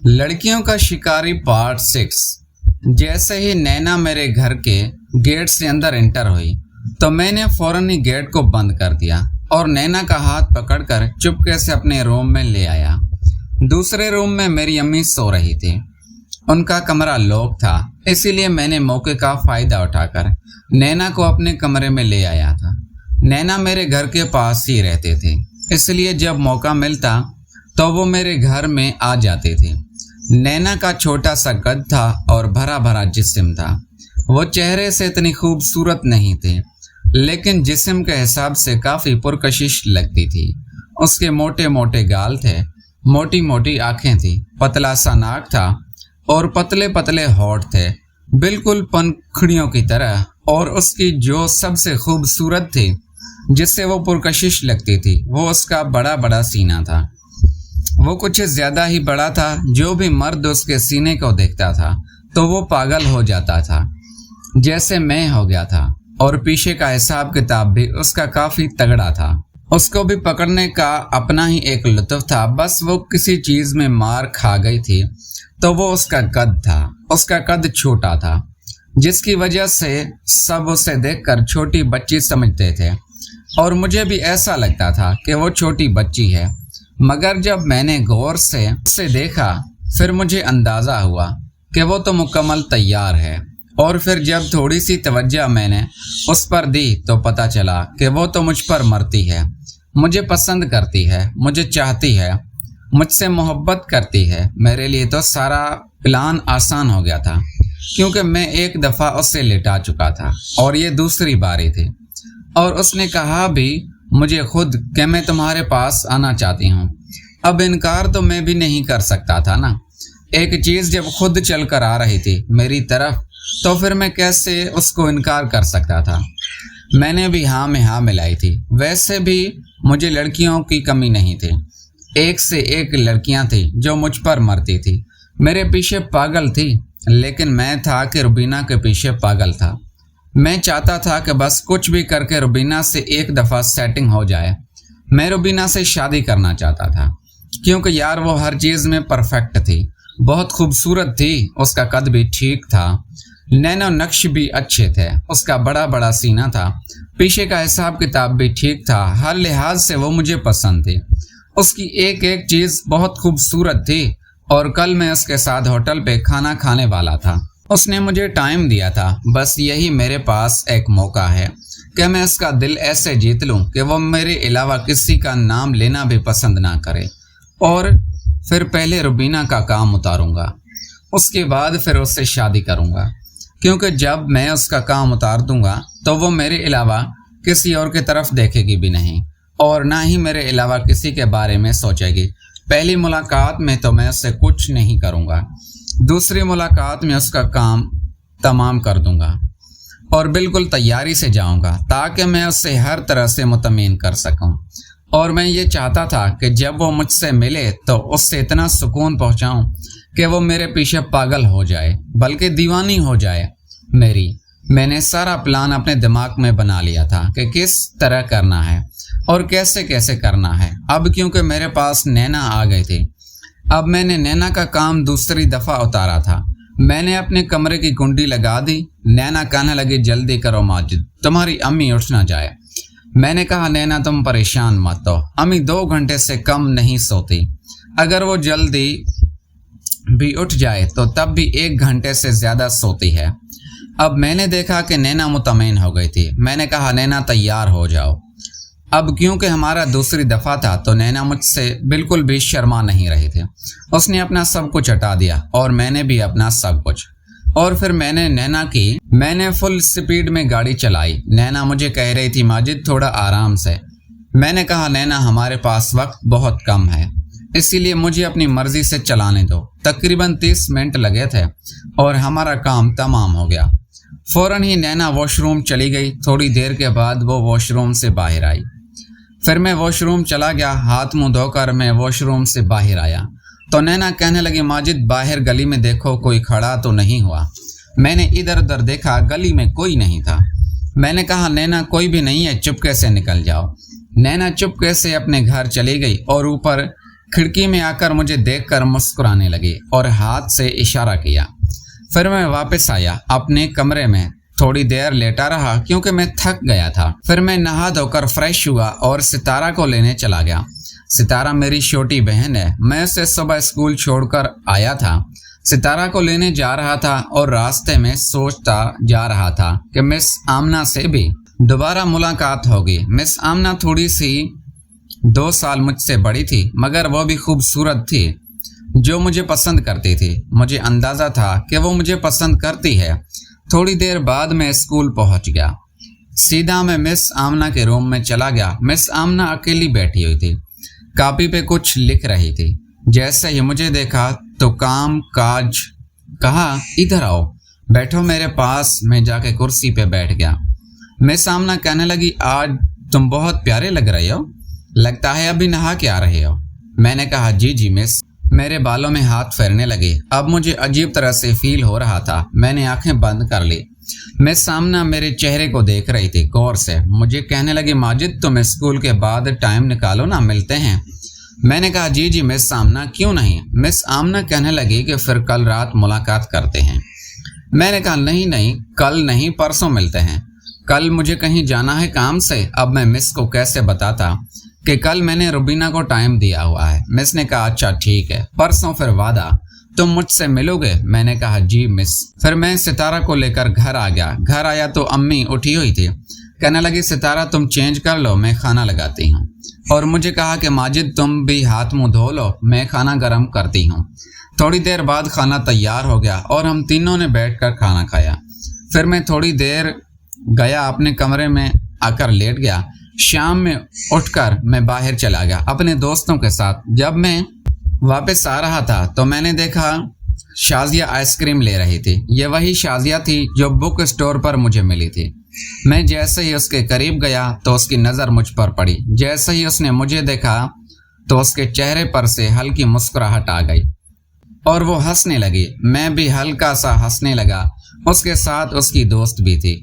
लड़कियों का शिकारी पार्ट 6। जैसे ही नैना मेरे घर के गेट से अंदर एंटर हुई तो मैंने फौरन ही गेट को बंद कर दिया और नैना का हाथ पकड़कर चुपके से अपने रूम में ले आया। दूसरे रूम में मेरी अम्मी सो रही थी। उनका कमरा लॉक था, इसीलिए मैंने मौके का फ़ायदा उठाकर नैना को अपने कमरे में ले आया था। नैना मेरे घर के पास ही रहते थे, इसलिए जब मौका मिलता तो वो मेरे घर में आ जाते थे। नैना का छोटा सा कद था और भरा भरा जिस्म था। वो चेहरे से इतनी खूबसूरत नहीं थे, लेकिन जिस्म के हिसाब से काफ़ी पुरकशिश लगती थी। उसके मोटे मोटे गाल थे, मोटी मोटी आँखें थी, पतला सा नाक था और पतले पतले होंठ थे, बिल्कुल पंखुड़ियों की तरह। और उसकी जो सबसे खूबसूरत थी, जिससे वो पुरकशिश लगती थी, वो उसका बड़ा बड़ा सीना था। वो कुछ ज़्यादा ही बड़ा था। जो भी मर्द उसके सीने को देखता था तो वो पागल हो जाता था, जैसे मैं हो गया था। और पीछे का हिसाब किताब भी उसका काफ़ी तगड़ा था। उसको भी पकड़ने का अपना ही एक लुत्फ था। बस वो किसी चीज़ में मार खा गई थी तो वो उसका कद था। उसका कद छोटा था, जिसकी वजह से सब उसे देखकर छोटी बच्ची समझते थे और मुझे भी ऐसा लगता था कि वो छोटी बच्ची है। मगर जब मैंने गौर से उसे देखा, फिर मुझे अंदाज़ा हुआ कि वो तो मुकम्मल तैयार है। और फिर जब थोड़ी सी तवज्जो मैंने उस पर दी तो पता चला कि वो तो मुझ पर मरती है, मुझे पसंद करती है, मुझे चाहती है, मुझसे मोहब्बत करती है। मेरे लिए तो सारा प्लान आसान हो गया था, क्योंकि मैं एक दफ़ा उससे लिटा चुका था और ये दूसरी बारी थी। और उसने कहा भी मुझे खुद कि मैं तुम्हारे पास आना चाहती हूँ। अब इनकार तो मैं भी नहीं कर सकता था ना। एक चीज़ जब खुद चल कर आ रही थी मेरी तरफ, तो फिर मैं कैसे उसको इनकार कर सकता था। मैंने भी हाँ में हाँ मिलाई थी। वैसे भी मुझे लड़कियों की कमी नहीं थी, एक से एक लड़कियाँ थी जो मुझ पर मरती थी, मेरे पीछे पागल थी। लेकिन मैं था कि रुबीना के पीछे पागल था। मैं चाहता था कि बस कुछ भी करके रुबीना से एक दफ़ा सेटिंग हो जाए। मैं रुबीना से शादी करना चाहता था, क्योंकि यार वो हर चीज़ में परफेक्ट थी, बहुत खूबसूरत थी, उसका कद भी ठीक था, नैनो नक्श भी अच्छे थे, उसका बड़ा बड़ा सीना था, पीछे का हिसाब किताब भी ठीक था। हर लिहाज से वो मुझे पसंद थी। उसकी एक एक चीज़ बहुत खूबसूरत थी। और कल मैं उसके साथ होटल पे खाना खाने वाला था। उसने मुझे टाइम दिया था। बस यही मेरे पास एक मौका है कि मैं उसका दिल ऐसे जीत लूं कि वो मेरे अलावा किसी का नाम लेना भी पसंद ना करे। और फिर पहले रुबीना का काम उतारूंगा, उसके बाद फिर उससे शादी करूंगा, क्योंकि जब मैं उसका काम उतार दूंगा तो वो मेरे अलावा किसी और की तरफ देखेगी भी नहीं और ना ही मेरे अलावा किसी के बारे में सोचेगी। पहली मुलाकात में तो मैं उससे कुछ नहीं करूंगा, दूसरी मुलाकात में उसका काम तमाम कर दूंगा और बिल्कुल तैयारी से जाऊंगा, ताकि मैं उससे हर तरह से मुतमईन कर सकूं। और मैं ये चाहता था कि जब वो मुझसे मिले तो उससे इतना सुकून पहुंचाऊं कि वो मेरे पीछे पागल हो जाए, बल्कि दीवानी हो जाए मेरी। मैंने सारा प्लान अपने दिमाग में बना लिया था कि किस तरह करना है और कैसे कैसे करना है। अब क्योंकि मेरे पास नैना आ गई थी, अब मैंने नैना का काम दूसरी दफ़ा उतारा था। मैंने अपने कमरे की कुंडी लगा दी। नैना कहने लगी, जल्दी करो माजिद, तुम्हारी अम्मी उठ ना जाए। मैंने कहा, नैना तुम परेशान मत हो, अम्मी 2 घंटे से कम नहीं सोती, अगर वो जल्दी भी उठ जाए तो तब भी 1 घंटे से ज़्यादा सोती है। अब मैंने देखा कि नैना मुतमईन हो गई थी। मैंने कहा, नैना तैयार हो जाओ। अब क्योंकि हमारा दूसरी दफ़ा था तो नैना मुझसे बिल्कुल भी शर्मा नहीं रहे थे। उसने अपना सब कुछ हटा दिया और मैंने भी अपना सब कुछ। और फिर मैंने फुल स्पीड में गाड़ी चलाई। नैना मुझे कह रही थी, माजिद थोड़ा आराम से। मैंने कहा, नैना हमारे पास वक्त बहुत कम है, इसीलिए मुझे अपनी मर्ज़ी से चलाने दो। तकरीबन 30 मिनट लगे थे और हमारा काम तमाम हो गया। फ़ौरन ही नैना वॉशरूम चली गई। थोड़ी देर के बाद वो वॉशरूम से बाहर आई। फिर मैं वॉशरूम चला गया। हाथ मुंह धोकर मैं वॉशरूम से बाहर आया तो नैना कहने लगी, माजिद बाहर गली में देखो, कोई खड़ा तो नहीं हुआ। मैंने इधर उधर देखा, गली में कोई नहीं था। मैंने कहा, नैना कोई भी नहीं है, चुपके से निकल जाओ। नैना चुपके से अपने घर चली गई और ऊपर खिड़की में आकर मुझे देखकर मुस्कुराने लगी और हाथ से इशारा किया। फिर मैं वापस आया अपने कमरे में, थोड़ी देर लेटा रहा क्योंकि मैं थक गया था। फिर मैं नहा धोकर फ्रेश हुआ और सितारा को लेने चला गया। सितारा मेरी छोटी बहन है। मैं उसे सुबह स्कूल छोड़कर आया था। सितारा को लेने जा रहा था और रास्ते में सोचता जा रहा था कि मिस आमना से भी दोबारा मुलाकात होगी। मिस आमना थोड़ी सी 2 साल मुझसे बड़ी थी, मगर वो भी खूबसूरत थी, जो मुझे पसंद करती थी। मुझे अंदाजा था कि वो मुझे पसंद करती है। थोड़ी देर बाद मैं स्कूल पहुंच गया। सीधा मैं मिस आमना के रूम में चला गया। मिस आमना अकेली बैठी हुई थी, कॉपी पे कुछ लिख रही थी। जैसे ही मुझे देखा तो काम काज कहा, इधर आओ, बैठो मेरे पास। मैं जाके कुर्सी पे बैठ गया। मिस आमना कहने लगी, आज तुम बहुत प्यारे लग रहे हो, लगता है अभी नहा के आ रहे हो। मैंने कहा, जी जी मिस। मेरे बालों में हाथ फेरने लगे। अब मुझे अजीब तरह से फील हो रहा था। मैंने आंखें बंद कर ली। मिस आमना मेरे चेहरे को देख रही थी गौर से। मुझे कहने लगी, माजिद तुम स्कूल के बाद टाइम निकालो ना, मिलते हैं। मैंने कहा, जी जी मिस आमना, क्यों नहीं। मिस आमना कहने लगी कि फिर कल रात मुलाकात करते हैं। मैंने कहा, नहीं नहीं, कल नहीं, परसों मिलते हैं। कल मुझे कहीं जाना है काम से। अब मैं मिस को कैसे बताता कि कल मैंने रुबीना को टाइम दिया हुआ है। मिस ने कहा, अच्छा ठीक है, परसों फिर वादा, तुम मुझसे मिलोगे। मैंने कहा, जी मिस। फिर मैं सितारा को लेकर घर आ गया। घर आया तो अम्मी उठी हुई थी। कहने लगी, सितारा तुम चेंज कर लो, मैं खाना लगाती हूँ। और मुझे कहा कि माजिद तुम भी हाथ मुंह धो लो, मैं खाना गर्म करती हूँ। थोड़ी देर बाद खाना तैयार हो गया और हम तीनों ने बैठकर खाना खाया। फिर मैं थोड़ी देर गया अपने कमरे में आकर लेट गया। शाम में उठकर मैं बाहर चला गया अपने दोस्तों के साथ। जब मैं वापस आ रहा था तो मैंने देखा शाजिया आइसक्रीम ले रही थी। ये वही शाजिया थी जो बुक स्टोर पर मुझे मिली थी। मैं जैसे ही उसके करीब गया तो उसकी नज़र मुझ पर पड़ी। जैसे ही उसने मुझे देखा तो उसके चेहरे पर से हल्की मुस्कुराहट आ गई और वो हंसने लगी। मैं भी हल्का सा हंसने लगा। उसके साथ उसकी दोस्त भी थी।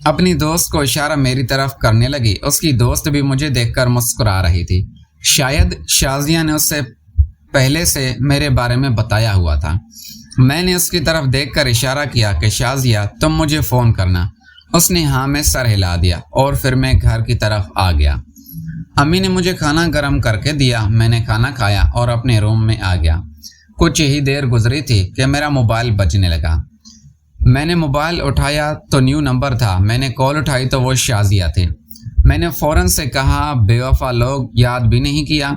अपनी दोस्त को इशारा मेरी तरफ करने लगी। उसकी दोस्त भी मुझे देखकर मुस्कुरा रही थी। शायद शाजिया ने उससे पहले से मेरे बारे में बताया हुआ था। मैंने उसकी तरफ देखकर इशारा किया कि शाजिया तुम मुझे फ़ोन करना। उसने हाँ में सर हिला दिया और फिर मैं घर की तरफ आ गया। अम्मी ने मुझे खाना गर्म करके दिया। मैंने खाना खाया और अपने रूम में आ गया। कुछ ही देर गुजरी थी कि मेरा मोबाइल बजने लगा। मैंने मोबाइल उठाया तो न्यू नंबर था। मैंने कॉल उठाई तो वो शाजिया थे। मैंने फ़ौरन से कहा, बेवफा लोग, याद भी नहीं किया।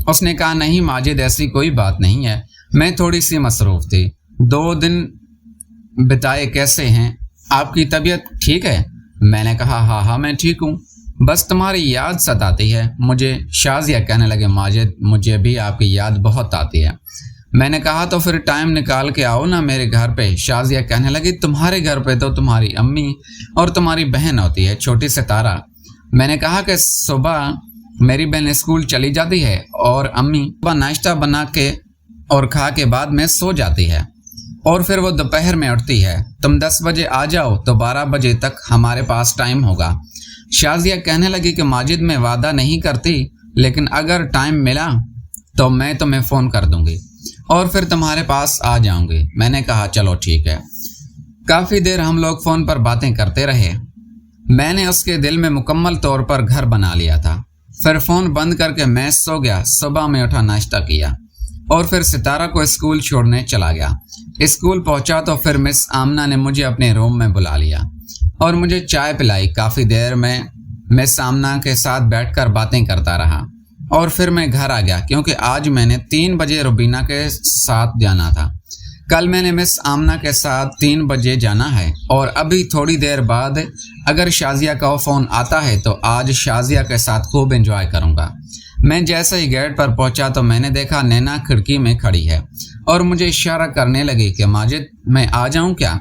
उसने कहा, नहीं माजिद ऐसी कोई बात नहीं है, मैं थोड़ी सी मसरूफ़ थी। 2 दिन बिताए, कैसे हैं, आपकी तबीयत ठीक है। मैंने कहा, हाँ हाँ मैं ठीक हूँ, बस तुम्हारी याद सताती है मुझे। शाजिया कहने लगे, माजिद मुझे भी आपकी याद बहुत आती है। मैंने कहा, तो फिर टाइम निकाल के आओ ना मेरे घर पे। शाजिया कहने लगी, तुम्हारे घर पे तो तुम्हारी अम्मी और तुम्हारी बहन होती है, छोटी सितारा। मैंने कहा कि सुबह मेरी बहन स्कूल चली जाती है और अम्मी सुबह नाश्ता बना के और खा के बाद में सो जाती है और फिर वो दोपहर में उठती है। तुम 10 बजे आ जाओ तो 12 बजे तक हमारे पास टाइम होगा। शाजिया कहने लगी कि माजिद मैं वादा नहीं करती, लेकिन अगर टाइम मिला तो मैं तुम्हें फ़ोन कर दूंगी और फिर तुम्हारे पास आ जाऊंगी। मैंने कहा, चलो ठीक है। काफ़ी देर हम लोग फ़ोन पर बातें करते रहे। मैंने उसके दिल में मुकम्मल तौर पर घर बना लिया था। फिर फ़ोन बंद करके मैं सो गया। सुबह में उठा, नाश्ता किया और फिर सितारा को स्कूल छोड़ने चला गया। स्कूल पहुंचा तो फिर मिस आमना ने मुझे अपने रूम में बुला लिया और मुझे चाय पिलाई। काफ़ी देर में मिस आमना के साथ बैठकर बातें करता रहा और फिर मैं घर आ गया क्योंकि आज मैंने 3 बजे रुबीना के साथ जाना था। कल मैंने मिस आमना के साथ 3 बजे जाना है और अभी थोड़ी देर बाद अगर शाजिया का फ़ोन आता है तो आज शाजिया के साथ खूब एंजॉय करूँगा। मैं जैसे ही गेट पर पहुंचा तो मैंने देखा नैना खिड़की में खड़ी है और मुझे इशारा करने लगी कि माजिद मैं आ जाऊं क्या।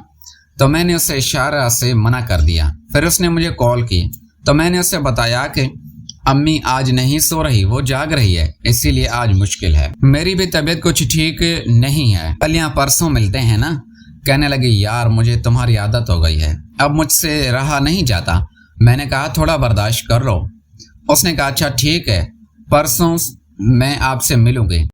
तो मैंने उसे इशारा से मना कर दिया। फिर उसने मुझे कॉल की तो मैंने उसे बताया कि अम्मी आज नहीं सो रही, वो जाग रही है, इसीलिए आज मुश्किल है। मेरी भी तबीयत कुछ ठीक नहीं है, कल या परसों मिलते हैं ना। कहने लगी, यार मुझे तुम्हारी आदत हो गई है, अब मुझसे रहा नहीं जाता। मैंने कहा, थोड़ा बर्दाश्त कर लो। उसने कहा, अच्छा ठीक है, परसों मैं आपसे मिलूंगी।